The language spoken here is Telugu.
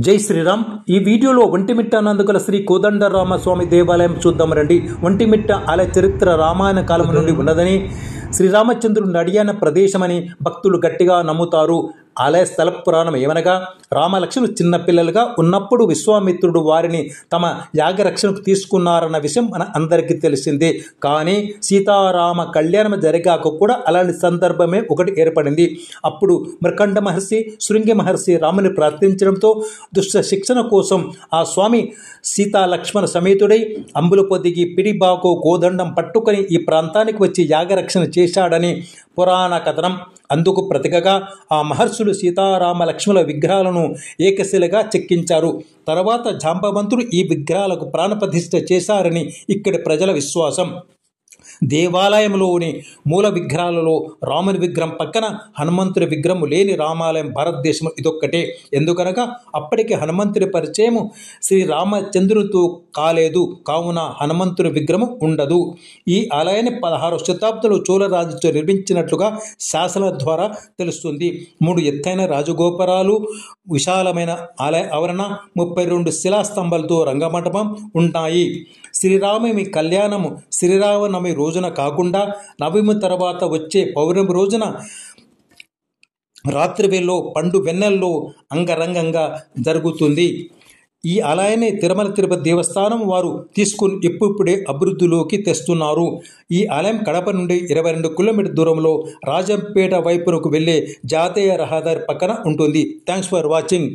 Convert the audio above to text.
జై శ్రీరామ్. ఈ వీడియోలో ఒంటిమిట్ట నందుగల శ్రీ కోదండరామస్వామి దేవాలయం చూద్దాం రండి. ఒంటిమిట్ట ఆలయ చరిత్ర రామాయణ కాలం నుండి ఉన్నదని, శ్రీరామచంద్రుడు నడియాన ప్రదేశమని భక్తులు గట్టిగా నమ్ముతారు. ఆలయ స్థల పురాణం ఏమనగా, రామలక్ష్మణులు చిన్నపిల్లలుగా ఉన్నప్పుడు విశ్వామిత్రుడు వారిని తమ యాగరక్షణకు తీసుకున్నారన్న విషయం మన అందరికీ తెలిసిందే. కానీ సీతారామ కళ్యాణం జరిగాక కూడా అలాంటి సందర్భమే ఒకటి ఏర్పడింది. అప్పుడు మృకండ మహర్షి, శృంగి మహర్షి రాముని ప్రార్థించడంతో దుష్ట శిక్షణ కోసం ఆ స్వామి సీతా లక్ష్మణ సమేతుడై అంబులు పొదిగి పిడిబాకు కోదండం పట్టుకొని ఈ ప్రాంతానికి వచ్చి యాగరక్షణ చేశాడని పురాణ కథనం. అందుకు ప్రతికగా ఆ మహర్షులు సీతారామ లక్ష్మణుల విగ్రహాలను ఏకశిలగా చెక్కించారు. తర్వాత జాంబవంతుడు ఈ విగ్రహాలకు ప్రాణప్రతిష్ఠ చేశారని ఇక్కడి ప్రజల విశ్వాసం. దేవాలయంలోని మూల విగ్రహాలలో రాముని విగ్రహం పక్కన హనుమంతుడి విగ్రహం లేని రామాలయం భారతదేశం ఇదొక్కటే. ఎందుకనగా అప్పటికి హనుమంతుడి పరిచయం శ్రీరామచంద్రునితో కాలేదు, కావున హనుమంతుడి విగ్రహం ఉండదు. ఈ ఆలయాన్ని 16వ శతాబ్దంలో చోళరాజుతో నిర్మించినట్లుగా శాసనాల ద్వారా తెలుస్తుంది. 3 ఎత్తైన రాజగోపురాలు, విశాలమైన ఆలయ ఆవరణ, 32 శిలాస్తంభాలతో రంగమంటపం ఉంటాయి. శ్రీరాముని కళ్యాణము శ్రీరామనవమి రోజున కాకుండా నవమి తర్వాత వచ్చే పౌర్ణమి రోజున రాత్రి వేళలో పండు వెన్నెల్లో అంగరంగంగా జరుగుతుంది. ఈ ఆలయాన్ని తిరుమల తిరుపతి దేవస్థానం వారు తీసుకుని ఇప్పుడే అభివృద్ధిలోకి తెస్తున్నారు. ఈ ఆలయం కడప నుండి 22 కిలోమీటర్ దూరంలో రాజంపేట వైపునకు వెళ్ళే జాతీయ రహదారి పక్కన ఉంటుంది. Thanks for watching.